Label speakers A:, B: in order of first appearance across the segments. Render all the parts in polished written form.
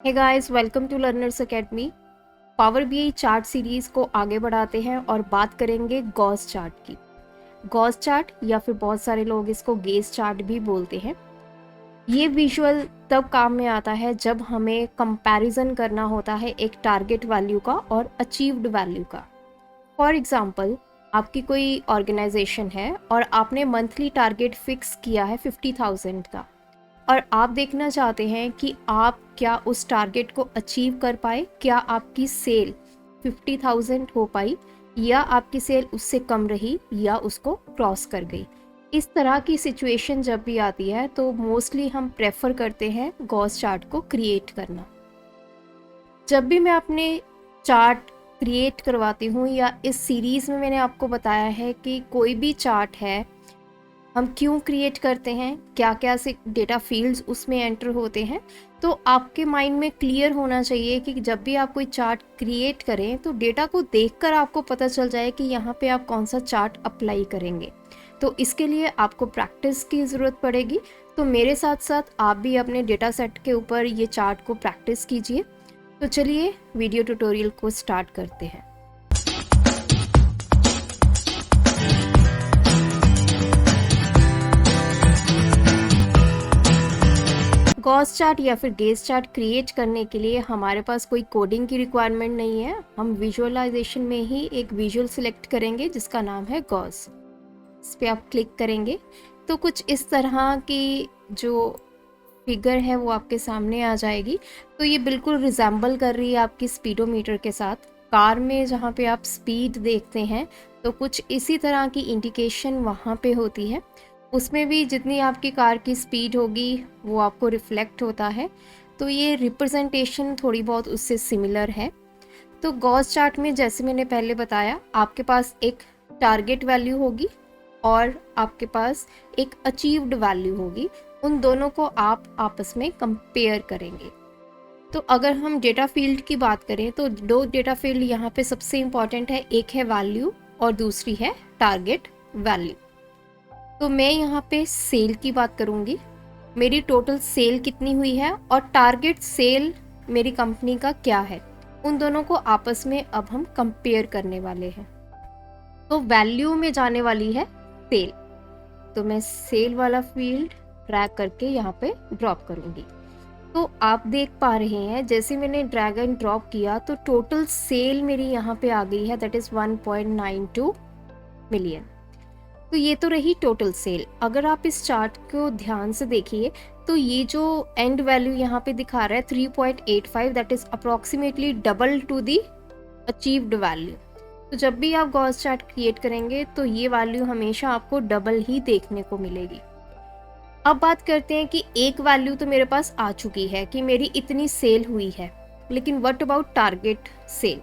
A: Hey guys, welcome to Learners Academy. Power BI chart series को आगे बढ़ाते हैं और बात करेंगे गॉस चार्ट की। गॉस चार्ट या फिर बहुत सारे लोग इसको गेज चार्ट भी बोलते हैं। ये विजुअल तब काम में आता है जब हमें कंपैरिजन करना होता है एक टारगेट वैल्यू का और अचीव्ड वैल्यू का। फॉर एग्जांपल, आपकी कोई ऑर्गेनाइजेशन है और आपने मंथली टारगेट फिक्स किया है 50,000 का, और आप देखना चाहते हैं कि आप क्या उस टारगेट को अचीव कर पाए, क्या आपकी सेल 50,000 हो पाई या आपकी सेल उससे कम रही या उसको क्रॉस कर गई। इस तरह की सिचुएशन जब भी आती है तो मोस्टली हम प्रेफर करते हैं गॉस चार्ट को क्रिएट करना। जब भी मैं अपने चार्ट क्रिएट करवाती हूँ या इस सीरीज़ में मैंने आपको बताया है कि कोई भी चार्ट है हम क्यों क्रिएट करते हैं, क्या क्या से डेटा फील्ड्स उसमें एंटर होते हैं, तो आपके माइंड में क्लियर होना चाहिए कि जब भी आप कोई चार्ट क्रिएट करें तो डेटा को देखकर आपको पता चल जाए कि यहाँ पे आप कौन सा चार्ट अप्लाई करेंगे। तो इसके लिए आपको प्रैक्टिस की ज़रूरत पड़ेगी। तो मेरे साथ साथ आप भी अपने डेटा सेट के ऊपर ये चार्ट को प्रैक्टिस कीजिए। तो चलिए वीडियो ट्यूटोरियल को स्टार्ट करते हैं। गॉस चार्ट या फिर गेज चार्ट क्रिएट करने के लिए हमारे पास कोई कोडिंग की रिक्वायरमेंट नहीं है। हम विजुअलाइजेशन में ही एक विजुअल सिलेक्ट करेंगे जिसका नाम है गॉस। इस पर आप क्लिक करेंगे तो कुछ इस तरह की जो फिगर है वो आपके सामने आ जाएगी। तो ये बिल्कुल रिजेंबल कर रही है आपकी स्पीडोमीटर के साथ। कार में जहाँ पे आप स्पीड देखते हैं तो कुछ इसी तरह की इंडिकेशन वहाँ पे होती है। उसमें भी जितनी आपकी कार की स्पीड होगी वो आपको रिफ्लेक्ट होता है। तो ये रिप्रेजेंटेशन थोड़ी बहुत उससे सिमिलर है। तो गॉस चार्ट में जैसे मैंने पहले बताया, आपके पास एक टारगेट वैल्यू होगी और आपके पास एक अचीव्ड वैल्यू होगी। उन दोनों को आप आपस में कंपेयर करेंगे। तो अगर हम डेटा फील्ड की बात करें तो दो डेटा फील्ड यहाँ पे सबसे इम्पॉर्टेंट है, एक है वैल्यू और दूसरी है टारगेट वैल्यू। तो मैं यहाँ पे सेल की बात करूँगी। मेरी टोटल सेल कितनी हुई है और टारगेट सेल मेरी कंपनी का क्या है, उन दोनों को आपस में अब हम कंपेयर करने वाले हैं। तो वैल्यू में जाने वाली है सेल, तो मैं सेल वाला फील्ड ड्रैग करके यहाँ पे ड्रॉप करूँगी। तो आप देख पा रहे हैं जैसे मैंने ड्रैग एंड ड्रॉप किया तो टोटल सेल मेरी यहाँ पे आ गई है, दैट इज़ 1.92 मिलियन। तो ये तो रही टोटल सेल। अगर आप इस चार्ट को ध्यान से देखिए तो ये जो एंड वैल्यू यहाँ पे दिखा रहा है 3.85, that is approximately double to the achieved value. तो जब भी आप गॉस चार्ट क्रिएट करेंगे तो ये वैल्यू हमेशा आपको डबल ही देखने को मिलेगी। अब बात करते हैं कि एक वैल्यू तो मेरे पास आ चुकी है कि मेरी इतनी सेल हुई है, लेकिन व्हाट अबाउट टारगेट सेल?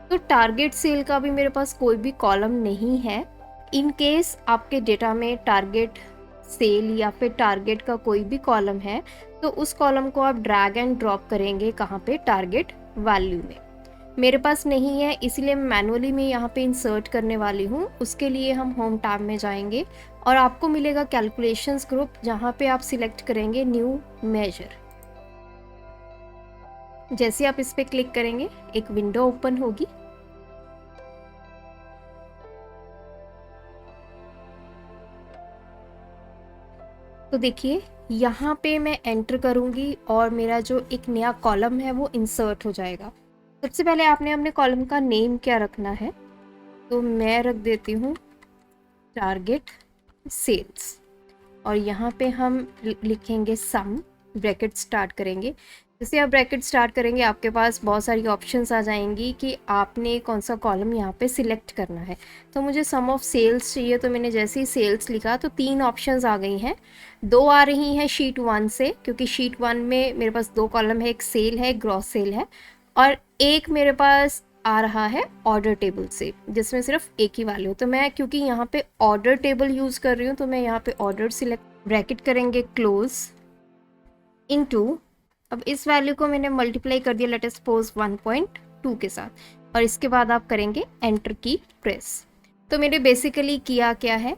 A: तो टारगेट सेल का भी मेरे पास कोई भी कॉलम नहीं है। इन केस आपके डेटा में टारगेट सेल या फिर टारगेट का कोई भी कॉलम है तो उस कॉलम को आप ड्रैग एंड ड्रॉप करेंगे कहाँ पे? टारगेट वैल्यू में। मेरे पास नहीं है इसलिए मैनुअली मैं यहाँ पे इंसर्ट करने वाली हूँ। उसके लिए हम होम टैब में जाएंगे और आपको मिलेगा कैलकुलेशंस ग्रुप, जहाँ पे आप सिलेक्ट करेंगे न्यू मेजर। जैसे आप इस पर क्लिक करेंगे एक विंडो ओपन होगी। तो देखिए यहाँ पे मैं एंटर करूँगी और मेरा जो एक नया कॉलम है वो इंसर्ट हो जाएगा। सबसे पहले आपने अपने कॉलम का नेम क्या रखना है, तो मैं रख देती हूँ टारगेट सेल्स और यहाँ पे हम लिखेंगे सम, ब्रैकेट स्टार्ट करेंगे। जैसे आप ब्रैकेट स्टार्ट करेंगे आपके पास बहुत सारी ऑप्शंस आ जाएंगी कि आपने कौन सा कॉलम यहाँ पे सिलेक्ट करना है। तो मुझे सम ऑफ सेल्स चाहिए, तो मैंने जैसे ही सेल्स लिखा तो 3 ऑप्शंस आ गई हैं। 2 आ रही हैं शीट 1 से, क्योंकि शीट 1 में मेरे पास 2 कॉलम है, एक सेल है, ग्रॉस सेल है, और एक मेरे पास आ रहा है ऑर्डर टेबल से जिसमें सिर्फ एक ही वैल्यू। तो मैं क्योंकि यहाँ पे ऑर्डर टेबल यूज़ कर रही हूँ तो मैं यहाँ पे ऑर्डर सिलेक्ट, ब्रैकेट करेंगे क्लोज इनटू, अब इस वैल्यू को मैंने मल्टीप्लाई कर दिया लेट अस सपोज 1.2 के साथ, और इसके बाद आप करेंगे एंटर की प्रेस। तो मैंने बेसिकली किया क्या है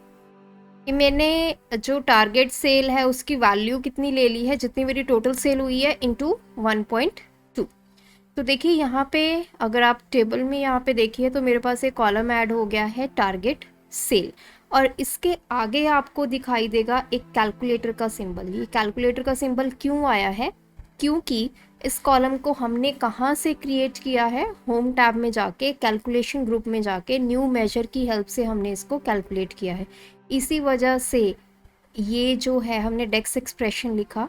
A: कि मैंने जो टारगेट सेल है उसकी वैल्यू कितनी ले ली है, जितनी मेरी टोटल सेल हुई है, इनटू 1.2। तो देखिए यहाँ पे अगर आप टेबल में यहाँ पे देखिए तो मेरे पास एक कॉलम ऐड हो गया है टारगेट सेल, और इसके आगे आपको दिखाई देगा एक कैलकुलेटर का सिंबल। ये कैलकुलेटर का सिंबल क्यों आया है? क्योंकि इस कॉलम को हमने कहाँ से क्रिएट किया है? होम टैब में जाके कैलकुलेशन ग्रुप में जाके न्यू मेजर की हेल्प से हमने इसको कैलकुलेट किया है। इसी वजह से ये जो है हमने डेक्स एक्सप्रेशन लिखा,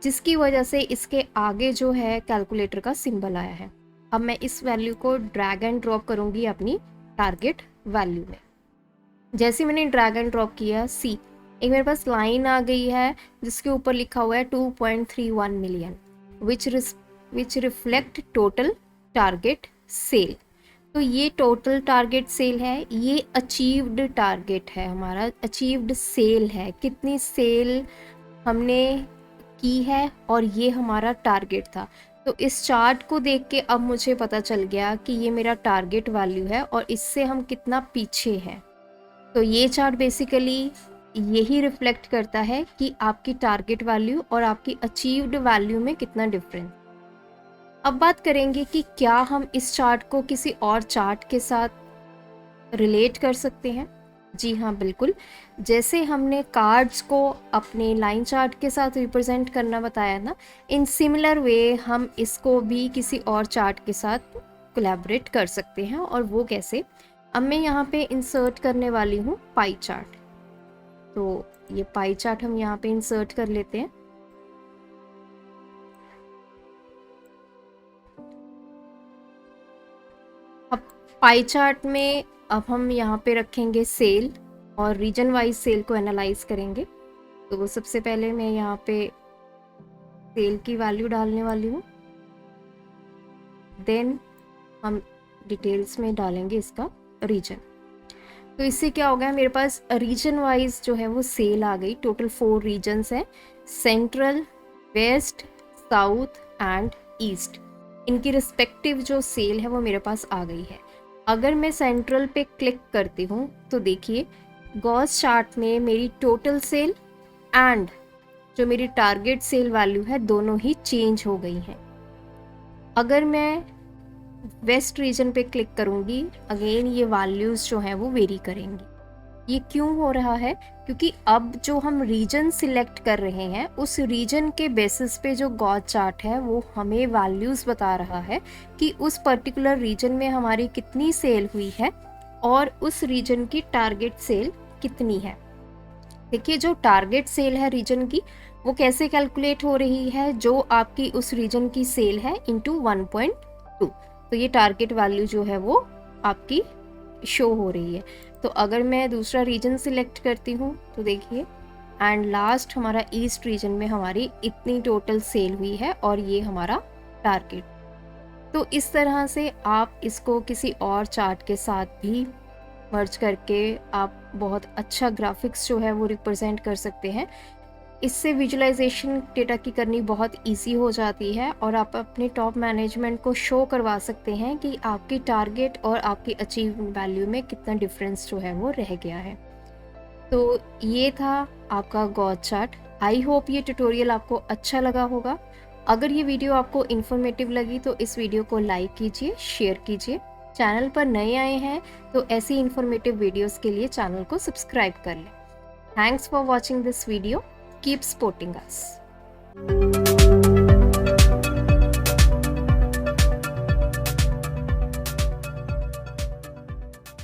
A: जिसकी वजह से इसके आगे जो है कैलकुलेटर का सिंबल आया है। अब मैं इस वैल्यू को ड्रैग एंड ड्रॉप करूँगी अपनी टारगेट वैल्यू में। जैसे मैंने ड्रैग एंड ड्रॉप किया, सी एक मेरे पास लाइन आ गई है जिसके ऊपर लिखा हुआ है 2.31 million which reflect total target sale. तो ये टोटल टारगेट सेल है, ये अचीव्ड टारगेट है, हमारा अचीव्ड सेल है, कितनी सेल हमने की है, और ये हमारा टारगेट था। तो इस चार्ट को देख के अब मुझे पता चल गया कि ये मेरा टारगेट वैल्यू है और इससे हम कितना पीछे हैं। तो ये चार्ट बेसिकली यही रिफ्लेक्ट करता है कि आपकी टारगेट वैल्यू और आपकी अचीव्ड वैल्यू में कितना डिफरेंस। अब बात करेंगे कि क्या हम इस चार्ट को किसी और चार्ट के साथ रिलेट कर सकते हैं। जी हाँ, बिल्कुल। जैसे हमने कार्ड्स को अपने लाइन चार्ट के साथ रिप्रेजेंट करना बताया ना, इन सिमिलर वे हम इसको भी किसी और चार्ट के साथ कोलैबोरेट कर सकते हैं। और वो कैसे? अब मैं यहाँ पे इंसर्ट करने वाली हूँ पाई चार्ट। तो ये पाई चार्ट हम यहाँ पे इंसर्ट कर लेते हैं। अब पाई चार्ट में अब हम यहाँ पे रखेंगे सेल और रीजन वाइज सेल को एनालाइज करेंगे। तो सबसे पहले मैं यहाँ पे सेल की वैल्यू डालने वाली हूँ, देन हम डिटेल्स में डालेंगे इसका रीजन। तो इससे क्या हो गया, मेरे पास रीजन वाइज जो है वो सेल आ गई। टोटल 4 रीजन्स हैं, central, west, south and east. इनकी रिस्पेक्टिव जो सेल है वो मेरे पास आ गई है। अगर मैं सेंट्रल पे क्लिक करती हूँ तो देखिए गॉस चार्ट में मेरी टोटल सेल एंड जो मेरी टारगेट सेल वैल्यू है दोनों ही चेंज हो गई हैं। अगर मैं वेस्ट रीजन पे क्लिक करूँगी, अगेन ये वैल्यूज़ जो हैं वो वेरी करेंगी। ये क्यों हो रहा है? क्योंकि अब जो हम रीजन सिलेक्ट कर रहे हैं उस रीजन के बेसिस पे जो गॉस चार्ट है वो हमें वैल्यूज़ बता रहा है कि उस पर्टिकुलर रीजन में हमारी कितनी सेल हुई है और उस रीजन की टारगेट सेल कितनी है। देखिए जो टारगेट सेल है रीजन की वो कैसे कैलकुलेट हो रही है, जो आपकी उस रीजन की सेल है इंटू 1.2। तो ये टारगेट वैल्यू जो है वो आपकी शो हो रही है। तो अगर मैं दूसरा रीजन सिलेक्ट करती हूँ तो देखिए एंड लास्ट हमारा ईस्ट रीजन में हमारी इतनी टोटल सेल हुई है और ये हमारा टारगेट। तो इस तरह से आप इसको किसी और चार्ट के साथ भी मर्ज करके आप बहुत अच्छा ग्राफिक्स जो है वो रिप्रेजेंट कर सकते हैं। इससे विजुअलाइजेशन डेटा की करनी बहुत इजी हो जाती है और आप अपने टॉप मैनेजमेंट को शो करवा सकते हैं कि आपकी टारगेट और आपकी अचीव वैल्यू में कितना डिफरेंस जो है वो रह गया है। तो ये था आपका गॉस चार्ट। आई होप ये ट्यूटोरियल आपको अच्छा लगा होगा। अगर ये वीडियो आपको इन्फॉर्मेटिव लगी तो इस वीडियो को लाइक कीजिए, शेयर कीजिए। चैनल पर नए आए हैं तो ऐसी इन्फॉर्मेटिव वीडियोस के लिए चैनल को सब्सक्राइब कर लें। Thanks for watching this video. Keep supporting us.